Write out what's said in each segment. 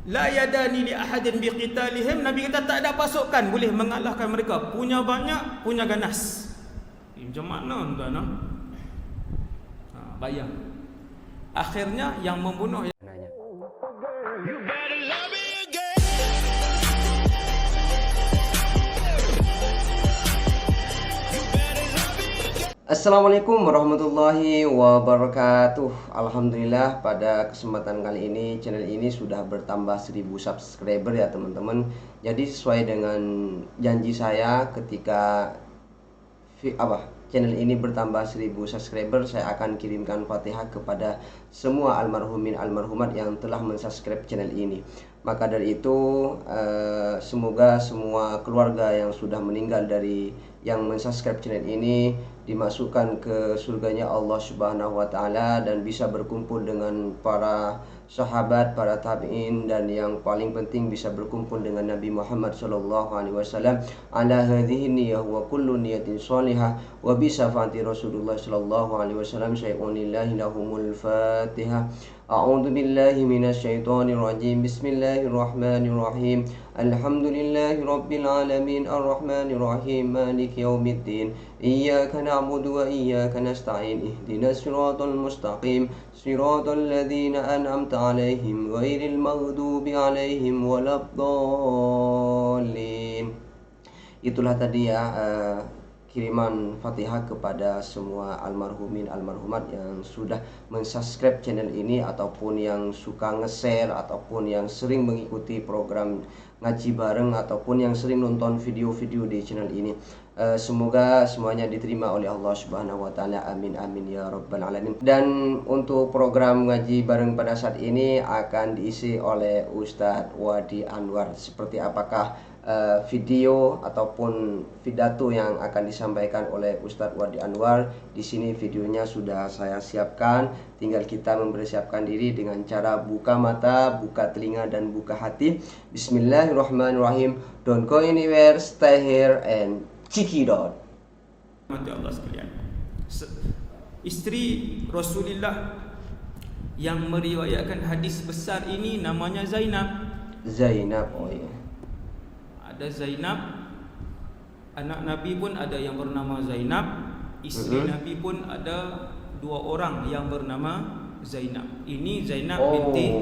La yadani li ahadin biqitalihim. Nabi kata tak ada pasukan boleh mengalahkan mereka. Punya banyak, punya ganas. Macam mana tuan? Bayang. Akhirnya yang membunuh Assalamualaikum warahmatullahi wabarakatuh. Alhamdulillah pada kesempatan kali ini channel ini sudah bertambah 1000 subscriber ya teman-teman. Jadi sesuai dengan janji saya ketika channel ini bertambah 1000 subscriber, saya akan kirimkan Fatihah kepada semua almarhumin almarhumat yang telah mensubscribe channel ini. Maka dari itu semoga semua keluarga yang sudah meninggal dari yang mensubscribe channel ini dimasukkan ke surganya Allah Subhanahu wa taala dan bisa berkumpul dengan para sahabat, para tabi'in, dan yang paling penting bisa berkumpul dengan Nabi Muhammad sallallahu alaihi wasallam ala hadhihi niyyah wa kullu niyatin shalihah wa bi syafaati Rasulullah sallallahu alaihi wasallam syai'unillahi lahumul Fatihah. A'udzu billahi minasyaitonir rajim. Bismillahirrahmanirrahim. Alhamdulillahi rabbil alamin arrahmanir rahim maliki yaumiddin. Iyyaka na'budu wa iyyaka nasta'in. Ihdinas siratal mustaqim. Siratal ladzina an'amta 'alaihim ghairil maghdubi 'alaihim waladdallin. Itulah tadi ya kiriman Fatihah kepada semua almarhumin almarhumat yang sudah mensubscribe channel ini, ataupun yang suka nge-share, ataupun yang sering mengikuti program ngaji bareng, ataupun yang sering nonton video-video di channel ini. Semoga semuanya diterima oleh Allah Subhanahu wa taala. Amin amin ya rabbal alamin. Dan untuk program ngaji bareng pada saat ini akan diisi oleh Ustadz Wadi Anwar. Seperti apakah video ataupun pidato yang akan disampaikan oleh Ustadz Wadi Anwar? Di sini videonya sudah saya siapkan. Tinggal kita mempersiapkan diri dengan cara buka mata, buka telinga, dan buka hati. Bismillahirrahmanirrahim. Don't go anywhere, stay here and check it out. Allah sekalian, isteri Rasulullah yang meriwayatkan hadis besar ini namanya Zainab. Zainab, oh ya. Ada Zainab, anak Nabi pun ada yang bernama Zainab, isteri Nabi pun ada 2 orang yang bernama Zainab. Ini Zainab binti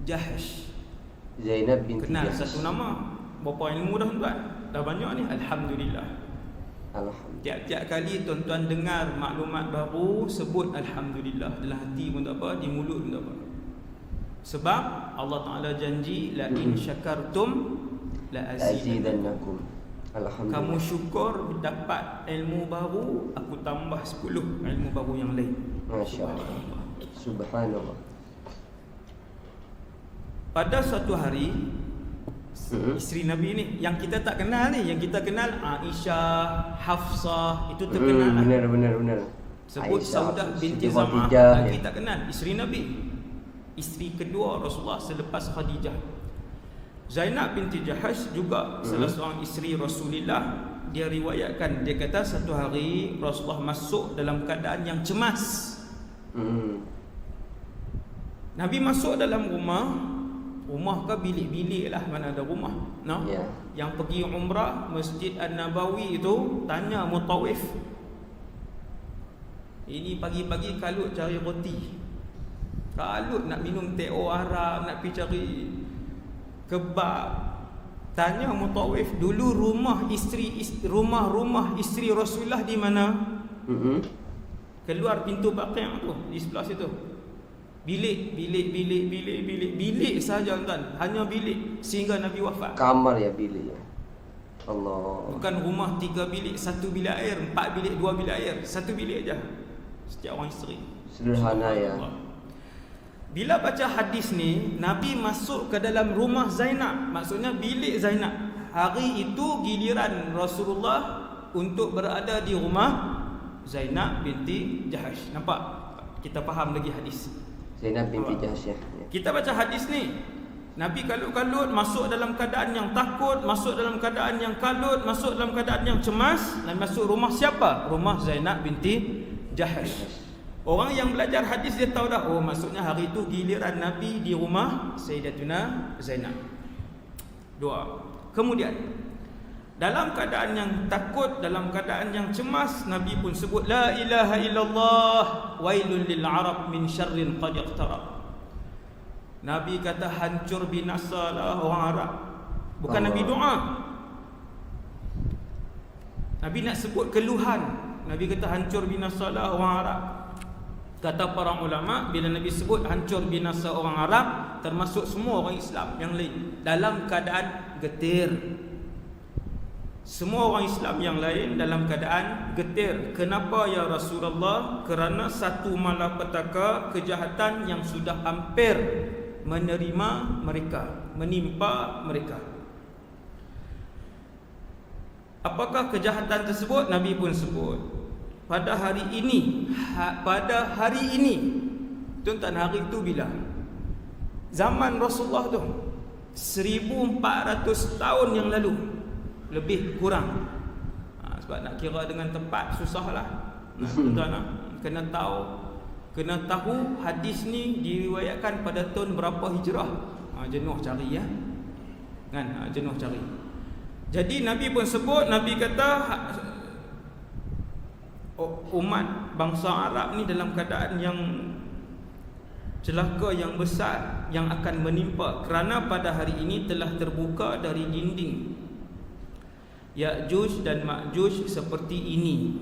Jahash. Zainab binti Kenal Jahash. satu nama. Berapa ilmu dah tuan? Dah banyak ni, alhamdulillah. Alhamdulillah. Tiap-tiap kali tuan-tuan dengar maklumat baru, sebut alhamdulillah. Dalam hati pun tak apa, di mulut pun tak apa. Sebab Allah Ta'ala janji la in syakartum la azidannakum. Alhamdulillah. Kamu syukur dapat ilmu baru, aku tambah 10 ilmu baru yang lain. Masya-Allah. Subhanallah. Pada suatu hari, isteri Nabi ni yang kita tak kenal ni, yang kita kenal Aisyah, Hafsah, itu terkenal. Benar. Sebut Aisyah, Saudah binti Siti Zam'ah, Khadijah, lagi tak kenal. Isteri Nabi, isteri kedua Rasulullah selepas Khadijah. Zainab binti Jahash juga salah seorang isteri Rasulullah. Dia riwayatkan, dia kata satu hari Rasulullah masuk dalam keadaan yang cemas. Nabi masuk dalam rumah ke bilik-bilik lah, mana ada rumah, no? Yeah. Yang pergi umrah Masjid An-Nabawi itu tanya mutawif, ini pagi-pagi kalut cari roti, kalut nak minum teh Arab, nak pergi cari kebab. Tanya mutawif, dulu rumah isteri Rasulullah di mana? Keluar pintu Baqi' tu, di sebelah situ. Bilik saja tuan, hanya bilik sehingga Nabi wafat. Kamar ya, bilik ya. Allah. Bukan rumah 3 bilik, 1 bilik air, 4 bilik, 2 bilik air, 1 bilik aja setiap orang isteri. Sederhana ya. Bila baca hadis ni, Nabi masuk ke dalam rumah Zainab, maksudnya bilik Zainab. Hari itu giliran Rasulullah untuk berada di rumah Zainab binti Jahash. Nampak? Kita faham lagi hadis Zainab binti Jahash ya. Kita baca hadis ni, Nabi kalut-kalut, masuk dalam keadaan yang takut, masuk dalam keadaan yang kalut, masuk dalam keadaan yang cemas. Nabi masuk rumah siapa? Rumah Zainab binti Jahash. Orang yang belajar hadis dia tahu dah, oh maksudnya hari itu giliran Nabi di rumah Sayyidatuna Zainab. 2. Kemudian dalam keadaan yang takut, dalam keadaan yang cemas, Nabi pun sebut la ilaha illallah wailul lil arab min syarrin qad iqtarab. Nabi kata hancur binasalah orang Arab. Bukan Allah. Nabi doa. Nabi nak sebut keluhan. Nabi kata hancur binasalah orang Arab. Kata para ulama, bila Nabi sebut hancur binasa orang Arab, termasuk semua orang Islam yang lain dalam keadaan getir. Semua orang Islam yang lain dalam keadaan getir. Kenapa ya Rasulullah? Kerana satu malapetaka kejahatan yang sudah hampir menerima mereka, menimpa mereka. Apakah kejahatan tersebut? Nabi pun sebut pada hari ini, tuan-tuan, hari itu bila? Zaman Rasulullah tu 1400 tahun yang lalu, lebih kurang. Sebab nak kira dengan tepat susahlah. Tuan-tuan, kena tahu hadis ni diriwayatkan pada tahun berapa hijrah. Jenuh cari ya. Kan? Jenuh cari. Jadi Nabi pun sebut, Nabi kata umat bangsa Arab ni dalam keadaan yang celaka yang besar yang akan menimpa, kerana pada hari ini telah terbuka dari dinding Ya'juj dan Ma'juj seperti ini.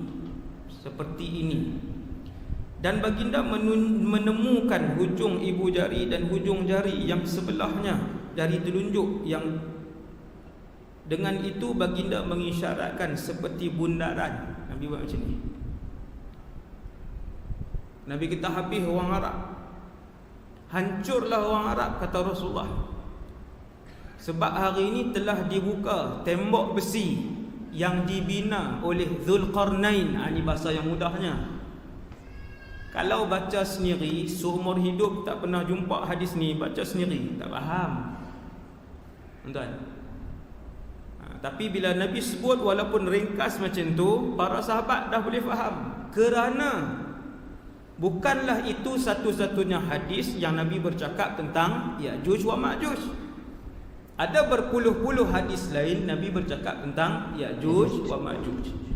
Dan baginda menemukan hujung ibu jari dan hujung jari yang sebelahnya dari telunjuk, yang dengan itu baginda mengisyaratkan seperti bundaran. Nabi buat macam ni. Nabi kita habis orang Arab, hancurlah orang Arab, kata Rasulullah. Sebab hari ini telah dibuka tembok besi yang dibina oleh Zulqarnain. Ini bahasa yang mudahnya. Kalau baca sendiri, seumur hidup tak pernah jumpa hadis ni, baca sendiri tak faham. Tuan-tuan. Tapi bila Nabi sebut walaupun ringkas macam tu, para sahabat dah boleh faham. Kerana bukanlah itu satu-satunya hadis yang Nabi bercakap tentang Ya'juj wa Ma'juj. Ada berpuluh-puluh hadis lain Nabi bercakap tentang Ya'juj wa Ma'juj.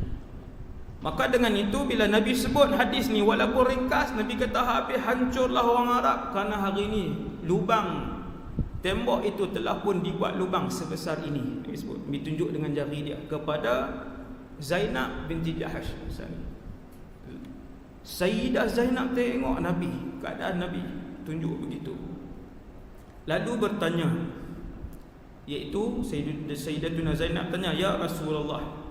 Maka dengan itu bila Nabi sebut hadis ni walaupun ringkas, Nabi kata habis hancurlah orang Arab, kerana hari ini lubang tembok itu telah pun dibuat lubang sebesar ini. Nabi sebut, Nabi tunjuk dengan jari dia kepada Zainab binti Jahash. Sayyidah Zainab tengok Nabi, keadaan Nabi tunjuk begitu. Lalu bertanya, iaitu Sayyidatuna Zainab tanya, ya Rasulullah,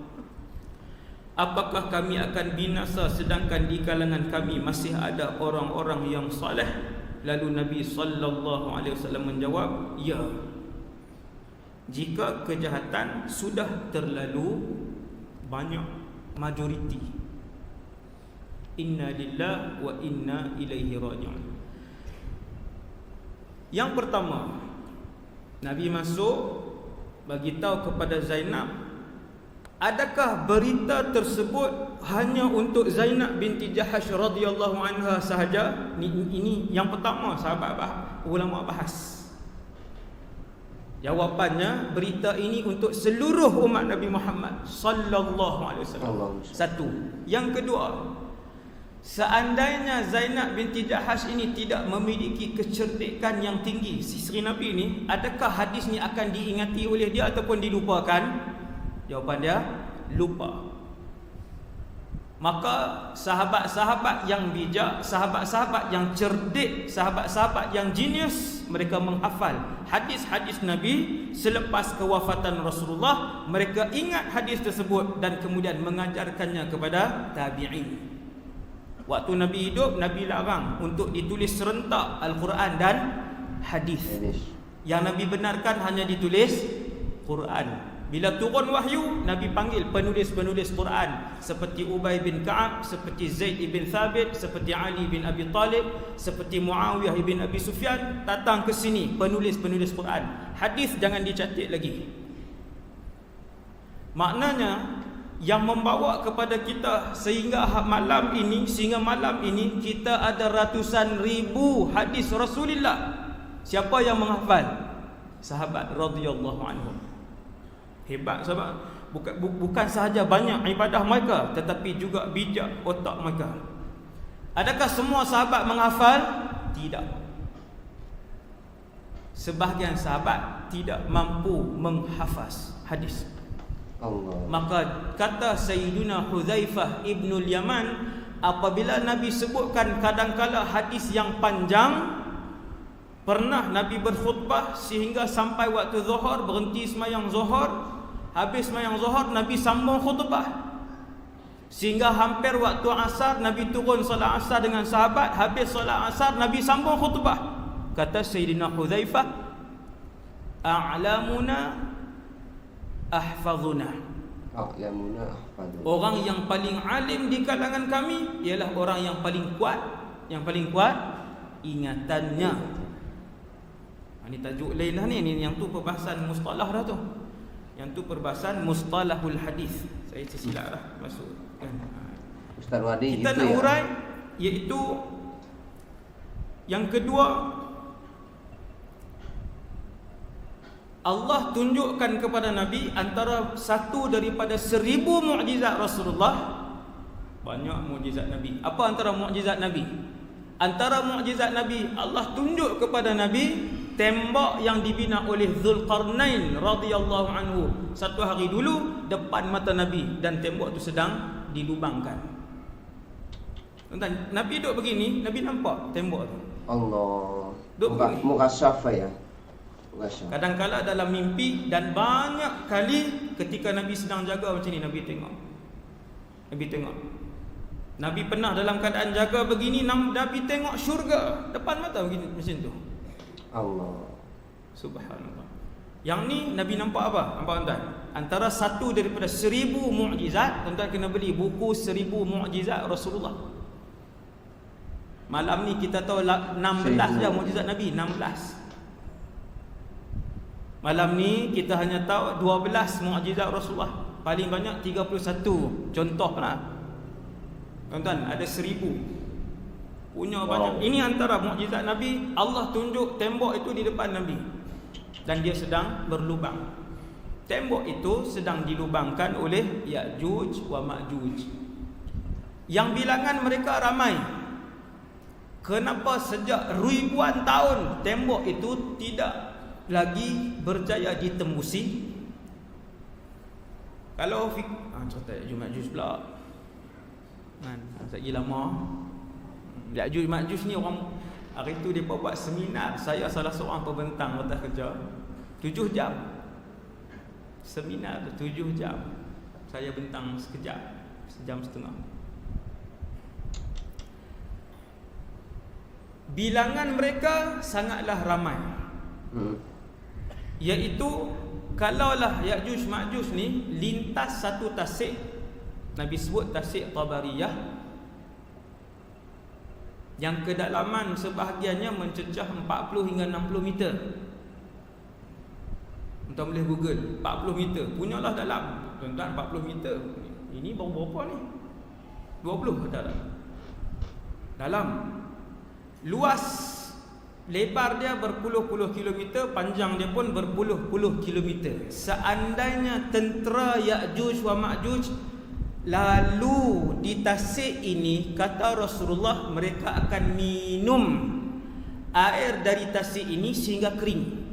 apakah kami akan binasa sedangkan di kalangan kami masih ada orang-orang yang saleh? Lalu Nabi sallallahu alaihi wasallam menjawab, ya, jika kejahatan sudah terlalu banyak, majoriti. Inna lillahi wa inna ilaihi raji'un. Yang pertama, Nabi masuk bagi tahu kepada Zainab, adakah berita tersebut hanya untuk Zainab binti Jahash radhiyallahu anha sahaja? Ini yang pertama sahabat ulama bahas. Jawapannya, berita ini untuk seluruh umat Nabi Muhammad sallallahu alaihi wasallam. Satu. Yang kedua, seandainya Zainab binti Jahash ini tidak memiliki kecerdikan yang tinggi, isteri Nabi ini, adakah hadis ni akan diingati oleh dia ataupun dilupakan? Jawapan dia, lupa. Maka sahabat-sahabat yang bijak, sahabat-sahabat yang cerdik, sahabat-sahabat yang genius, mereka menghafal hadis-hadis Nabi selepas kewafatan Rasulullah. Mereka ingat hadis tersebut dan kemudian mengajarkannya kepada tabi'in. Waktu Nabi hidup, Nabi larang untuk ditulis serentak Al-Quran dan hadis. Yang Nabi benarkan hanya ditulis Quran. Bila turun wahyu, Nabi panggil penulis-penulis Quran seperti Ubay bin Ka'ab, seperti Zaid bin Thabit, seperti Ali bin Abi Talib, seperti Muawiyah bin Abi Sufyan, datang ke sini penulis-penulis Quran. Hadis jangan dicatat lagi. Maknanya yang membawa kepada kita sehingga malam ini kita ada ratusan ribu hadis Rasulullah. Siapa yang menghafal? Sahabat radhiyallahu anhum. Hebat sahabat. Bukan sahaja banyak ibadah mereka, tetapi juga bijak otak mereka. Adakah semua sahabat menghafal? Tidak. Sebahagian sahabat tidak mampu menghafaz hadis. Allah. Maka kata Sayyiduna Hudzaifah ibnul Yaman, apabila Nabi sebutkan kadangkala hadis yang panjang, pernah Nabi berkhutbah sehingga sampai waktu zuhur, berhenti sembahyang zuhur, habis sembahyang zuhur Nabi sambung khutbah, sehingga hampir waktu asar Nabi turun solat asar dengan sahabat, habis solat asar Nabi sambung khutbah. Kata Sayyidina Hudzaifah, a'lamuna ahfazuna. Orang yang paling alim di kalangan kami ialah orang yang paling kuat ingatannya. Ini tajuk lain lah ni. Yang tu perbahasan mustalah dah tu. Yang tu perbahasan mustalahul hadis. Saya tersilap lah masuk kan. Ustaz Wadi, kita nak urai iaitu yang kedua, Allah tunjukkan kepada Nabi antara satu daripada 1000 mukjizat Rasulullah. Banyak mukjizat Nabi. Apa antara mukjizat Nabi? Antara mukjizat Nabi, Allah tunjuk kepada Nabi tembok yang dibina oleh Zulkarnain radhiyallahu anhu. Satu hari dulu depan mata Nabi, dan tembok itu sedang dilubangkan. Tuan-tuan, Nabi duduk begini, Nabi nampak tembok tu. Allah. Duduk Muka syafa ya. Kadang-kala dalam mimpi, dan banyak kali ketika Nabi sedang jaga macam ni, Nabi tengok. Nabi pernah dalam keadaan jaga begini, Nabi tengok syurga depan mata begini, macam tu. Allah. Subhanallah. Yang ni Nabi nampak apa? Nampak tuan-tuan? Antara satu daripada 1000 mukjizat. Tuan-tuan kena beli buku 1000 mukjizat Rasulullah. Malam ni kita tahu 16 je mukjizat Nabi, 16. Malam ni kita hanya tahu 12 mukjizat Rasulullah. Paling banyak 31 contoh lah. Tuan-tuan, ada 1000. Punya banyak. Ini antara mukjizat Nabi. Allah tunjuk tembok itu di depan Nabi, dan dia sedang berlubang. Tembok itu sedang dilubangkan oleh Ya'juj wa Ma'juj, yang bilangan mereka ramai. Kenapa sejak ribuan tahun tembok itu tidak lagi berjaya ditembusi? Kalau cerita Ya'juj Ma'juj pula kan, lagi lama. Ya'juj Ma'juj ni orang, hari tu dia buat seminar. Saya salah seorang pembentang atas kerja 7 jam. Seminar tu 7 jam. Saya bentang sekejap, sejam setengah. Bilangan mereka sangatlah ramai. Iaitu kalaulah Ya'juj Ma'juj ni lintas satu tasik, Nabi sebut tasik Tabariyah, yang kedalaman sebahagiannya mencecah 40 hingga 60 meter. Tuan boleh Google 40 meter, punyalah dalam. Tuan-tuan, 40 meter. Ini baru berapa ni? 20 dalam. Luas, lebar dia berpuluh-puluh kilometer, panjang dia pun berpuluh-puluh kilometer. Seandainya tentera Ya'juj wa Ma'juj lalu di tasik ini, kata Rasulullah, mereka akan minum air dari tasik ini sehingga kering.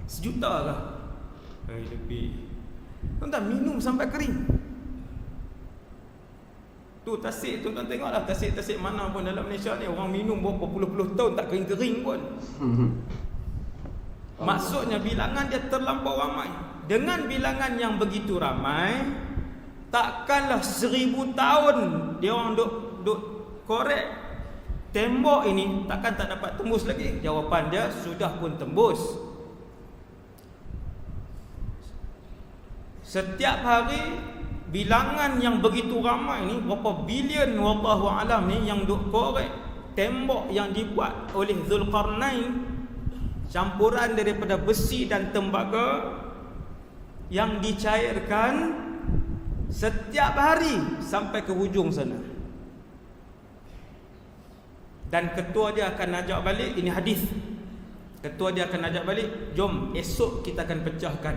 1 juta lah. Lebih. Tuan-tuan, minum sampai kering. Tu tasik, tuan-tuan tengoklah tasik-tasik mana pun dalam Malaysia ni, orang minum berapa puluh-puluh tahun tak kering-kering pun. Maksudnya bilangan dia terlampau ramai. Dengan bilangan yang begitu ramai, takkanlah 1000 tahun dia orang duk korek tembok ini, takkan tak dapat tembus lagi? Jawapan dia, sudah pun tembus. Setiap hari bilangan yang begitu ramai ni, berapa bilion wallahu alam ni, yang duk korek tembok yang dibuat oleh Zulkarnain, campuran daripada besi dan tembaga yang dicairkan setiap hari sampai ke hujung sana. Dan ketua dia akan ajak balik, ini hadis. Ketua dia akan ajak balik, jom esok kita akan pecahkan.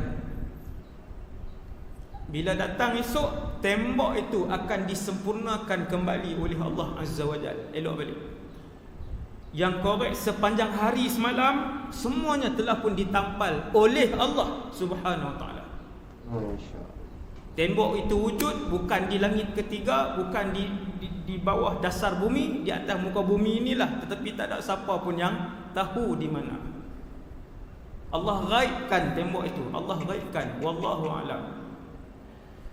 Bila datang esok, tembok itu akan disempurnakan kembali oleh Allah Azza wa Jalla. Elok balik. Yang korek sepanjang hari semalam, semuanya telah pun ditampal oleh Allah Subhanahu wa ta'ala. Masya-Allah. Tembok itu wujud bukan di langit ketiga, bukan di bawah dasar bumi, di atas muka bumi inilah, tetapi tak ada siapa pun yang tahu di mana. Allah ghaibkan tembok itu, Allah ghaibkan, wallahu a'lam.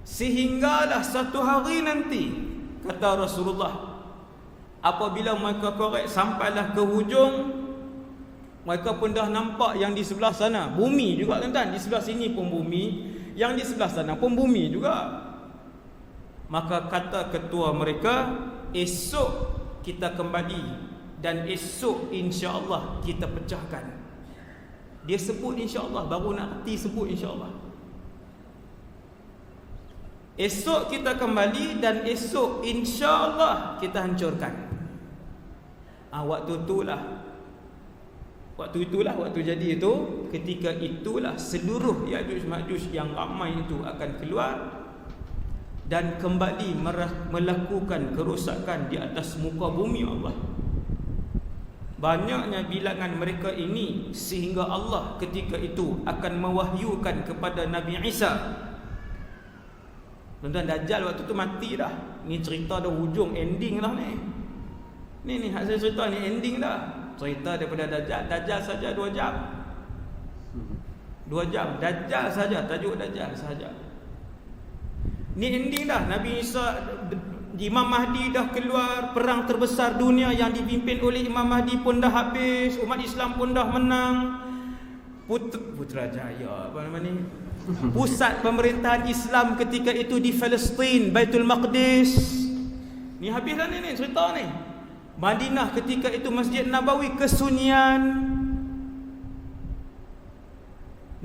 Sehinggalah satu hari nanti, kata Rasulullah, apabila mereka korek sampailah ke hujung, mereka pun dah nampak yang di sebelah sana bumi juga, tuan-tuan. Di sebelah sini pun bumi, yang di sebelah sana pun bumi juga. Maka kata ketua mereka, esok kita kembali dan esok insya-Allah kita pecahkan. Dia sebut insya-Allah, baru nak reti sebut insya-Allah. Esok kita kembali dan esok insya-Allah kita hancurkan. Waktu itulah waktu jadi itu, ketika itulah seluruh Ya'juj Ma'juj yang ramai itu akan keluar dan kembali melakukan kerosakan di atas muka bumi Allah. Banyaknya bilangan mereka ini sehingga Allah ketika itu akan mewahyukan kepada Nabi Isa. Tuan-tuan, Dajjal waktu tu mati dah. Ni cerita dah hujung, ending dah ni. Ni hak saya cerita ni ending dah. Cerita daripada Dajjal. Dajjal saja 2 jam. 2 jam Dajjal saja, tajuk Dajjal saja. Ni ending dah. Nabi Isa, Imam Mahdi dah keluar, perang terbesar dunia yang dipimpin oleh Imam Mahdi pun dah habis, umat Islam pun dah menang. Putrajaya apa nama ni? Pusat pemerintahan Islam ketika itu di Palestin, Baitul Maqdis. Ni habis dah ni cerita ni. Madinah ketika itu Masjid Nabawi kesunyian.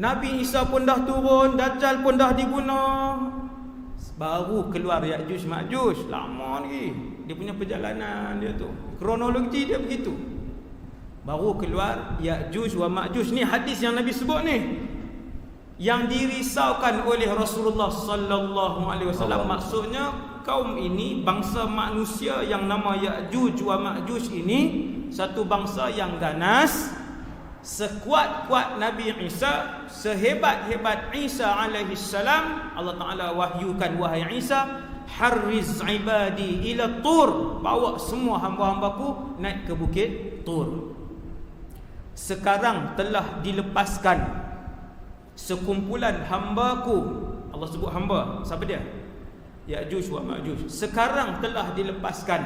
Nabi Isa pun dah turun, Dajjal pun dah dibunuh. Baru keluar Ya'juj Ma'juj. Lama lagi dia punya perjalanan dia tu, kronologi dia begitu. Baru keluar Ya'juj wa Ma'juj. Ni hadis yang Nabi sebut ni, yang dirisaukan oleh Rasulullah sallallahu alaihi wasallam. Maksudnya kaum ini, bangsa manusia yang nama Ya'juj wa Ma'juj ini, satu bangsa yang ganas. Sekuat-kuat Nabi Isa, sehebat-hebat Isa alaihi salam, Allah Ta'ala wahyukan, wahai Isa, harriz ibadi ila tur, bawa semua hamba-hambaku naik ke bukit Tur. Sekarang telah dilepaskan sekumpulan hambaku. Allah sebut hamba, siapa dia? Ya'juj wa Ma'juj. Sekarang telah dilepaskan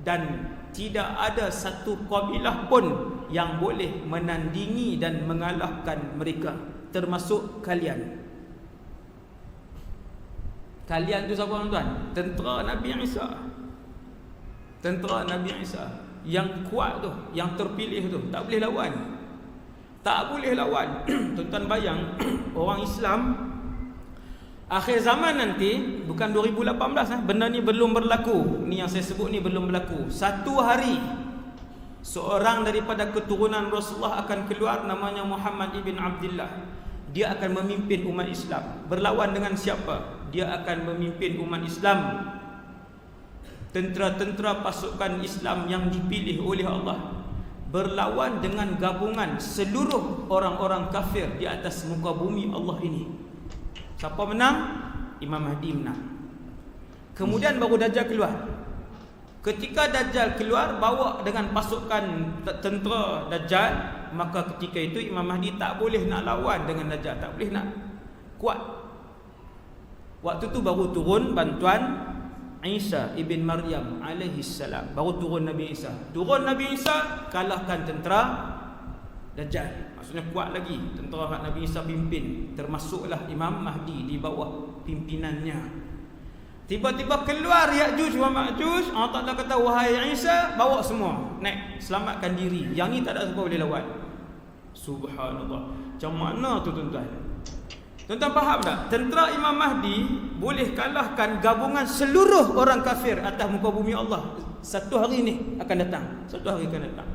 dan tidak ada satu kabilah pun yang boleh menandingi dan mengalahkan mereka, termasuk kalian. Kalian tu siapa, tuan-tuan? Tentera Nabi Isa. Tentera Nabi Isa yang kuat tu, yang terpilih tu, tak boleh lawan. Tak boleh lawan. Tuan-tuan bayang orang Islam akhir zaman nanti, bukan 2018 benda ni belum berlaku. Ni yang saya sebut ni belum berlaku. Satu hari seorang daripada keturunan Rasulullah akan keluar, namanya Muhammad ibn Abdullah. Dia akan memimpin umat Islam. Berlawan dengan siapa? Dia akan memimpin umat Islam. Tentera-tentera pasukan Islam yang dipilih oleh Allah berlawan dengan gabungan seluruh orang-orang kafir di atas muka bumi Allah ini. Siapa menang? Imam Mahdi menang. Kemudian baru Dajjal keluar. Ketika Dajjal keluar bawa dengan pasukan tentera Dajjal, maka ketika itu Imam Mahdi tak boleh nak lawan dengan Dajjal, tak boleh nak kuat. Waktu tu baru turun bantuan Isa ibn Maryam alaihi salam. Baru turun Nabi Isa. Turun Nabi Isa, kalahkan tentera Dajjal. Maksudnya kuat lagi tentera yang Nabi Isa pimpin, termasuklah Imam Mahdi di bawah pimpinannya. Tiba-tiba keluar Ya'juj wa Ma'juj. Allah Ta'ala kata, wahai Isa, bawa semua naik, selamatkan diri. Yang ni tak ada siapa boleh lawan. Subhanallah. Macam mana tu, tuan-tuan? Tuan-tuan faham tak? Tentera Imam Mahdi boleh kalahkan gabungan seluruh orang kafir atas muka bumi Allah. Satu hari ni akan datang. Satu hari akan datang.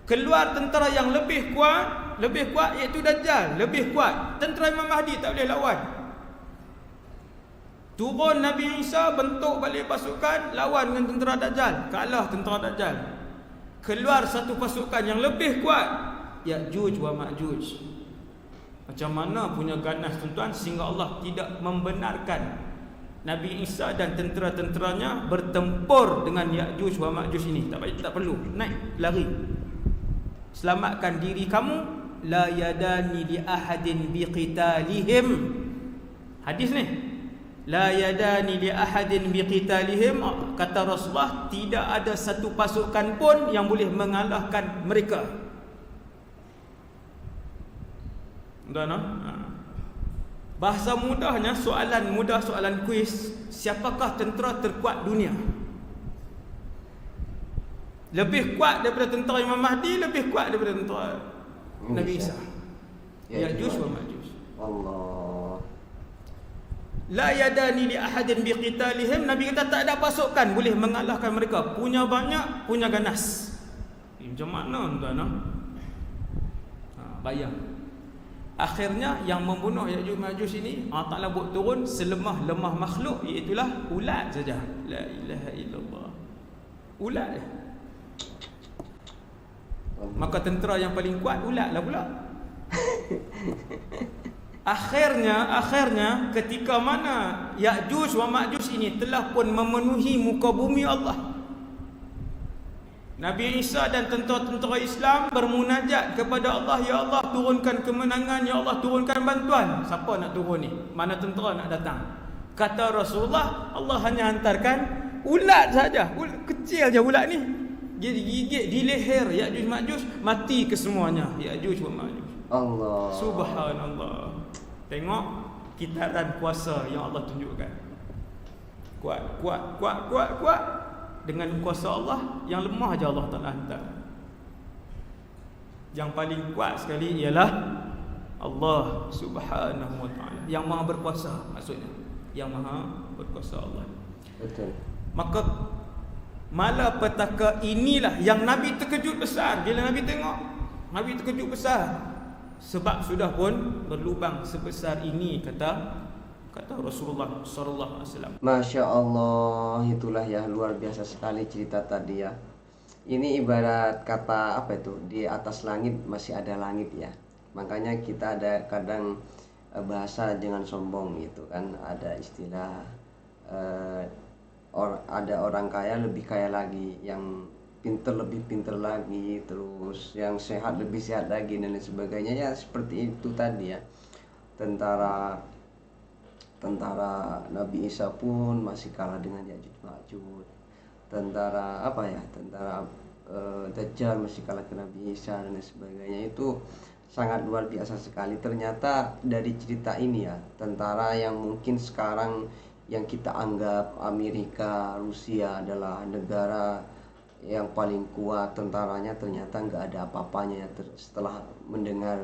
Keluar tentera yang lebih kuat iaitu Dajjal, lebih kuat. Tentera Imam Mahdi tak boleh lawan. Turun Nabi Isa, bentuk balik pasukan, lawan dengan tentera Dajjal, kalah tentera Dajjal. Keluar satu pasukan yang lebih kuat, Ya'juj wa Ma'juj. Macam mana punya ganas tuan-tuan, sehingga Allah tidak membenarkan Nabi Isa dan tentera-tenteranya bertempur dengan Ya'juj wa Ma'juj ini. Tak perlu, naik, lari. Selamatkan diri kamu. La yadani li ahadin biqitalihim. Hadis ni, la yadani li ahadin biqitalihim, kata Rasulullah, tidak ada satu pasukan pun yang boleh mengalahkan mereka. Bahasa mudahnya, soalan mudah, soalan kuis, siapakah tentera terkuat dunia? Lebih kuat daripada tentera Imam Mahdi, lebih kuat daripada tentera Nabi Isa. Ya'juj wa Ma'juj. Allah. La yadani li ahadin biqitalihim. Nabi kata tak ada pasukan boleh mengalahkan mereka. Punya banyak, punya ganas. Macam mana tuan-tuan? Bayang. Akhirnya yang membunuh Ya'juj Ma'juj ini, Allah Ta'ala buat turun selemah-lemah makhluk, iaitulah ulat saja. La ilaha illallah. Ulat dia. Maka tentera yang paling kuat ulat lah pula. Akhirnya ketika mana Ya'juj wa Ma'juj ini telah pun memenuhi muka bumi Allah, Nabi Isa dan tentera-tentera Islam bermunajat kepada Allah, ya Allah turunkan kemenangan, ya Allah turunkan bantuan. Siapa nak turun ni? Mana tentera nak datang? Kata Rasulullah, Allah hanya hantarkan ulat saja. Kecil je ulat ni. Dia gigit di leher Ya'juj Ma'juj, mati kesemuanya Ya'juj wa Ma'juj. Allah. Subhanallah. Tengok kitaran kuasa yang Allah tunjukkan. Kuat. Dengan kuasa Allah, yang lemah aja Allah Ta'ala hantar. Yang paling kuat sekali ialah Allah Subhanahu wa ta'ala, yang maha berkuasa, maksudnya yang maha berkuasa Allah. Betul. Maka malapetaka inilah yang Nabi terkejut besar. Bila Nabi tengok, Nabi terkejut besar. Sebab sudah pun berlubang sebesar ini, kata Rasulullah sallallahu alaihi wasallam. Masya Allah, itulah ya, luar biasa sekali cerita tadi ya. Ini ibarat kata apa itu, di atas langit masih ada langit ya. Makanya kita ada kadang bahasa jangan sombong gitu kan. Ada istilah ada orang kaya lebih kaya lagi, yang pintar lebih pintar lagi, terus yang sehat lebih sehat lagi, dan lain sebagainya ya. Seperti itu tadi ya. Tentara Nabi Isa pun masih kalah dengan Ya'juj Ma'juj. Tentara Dajjal masih kalah ke Nabi Isa dan lain sebagainya. Itu sangat luar biasa sekali. Ternyata dari cerita ini ya, tentara yang mungkin sekarang yang kita anggap Amerika, Rusia adalah negara yang paling kuat tentaranya, ternyata nggak ada apa-apanya ya, setelah mendengar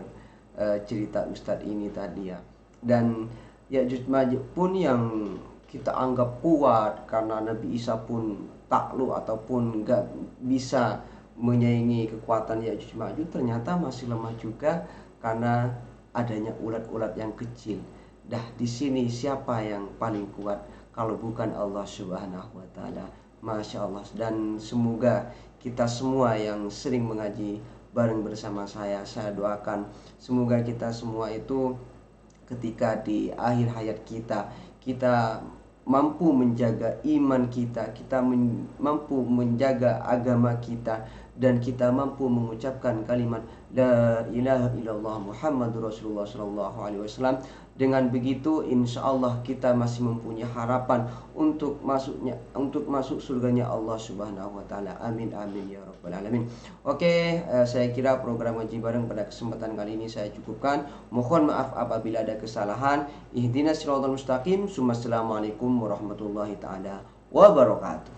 cerita Ustadz ini tadi ya. Dan Ya'juj Ma'juj pun yang kita anggap kuat karena Nabi Isa pun takluk ataupun nggak bisa menyaingi kekuatan Ya'juj Ma'juj, ternyata masih lemah juga karena adanya ulat-ulat yang kecil. Dah di sini siapa yang paling kuat kalau bukan Allah Subhanahu wa ta'ala. Masya Allah. Dan semoga kita semua yang sering mengaji bareng bersama saya doakan semoga kita semua itu ketika di akhir hayat kita mampu menjaga iman kita mampu menjaga agama kita, dan kita mampu mengucapkan kalimat la ilaha illallah Muhammadur Rasulullah sallallahu alaihi wasallam. Dengan begitu insya Allah kita masih mempunyai harapan untuk masuk surganya Allah Subhanahu wa ta'ala. Amin amin ya rabbal alamin. Oke, saya kira program ngaji bareng pada kesempatan kali ini saya cukupkan. Mohon maaf apabila ada kesalahan. Ihdinas siratal mustaqim. Assalamualaikum warahmatullahi taala wabarakatuh.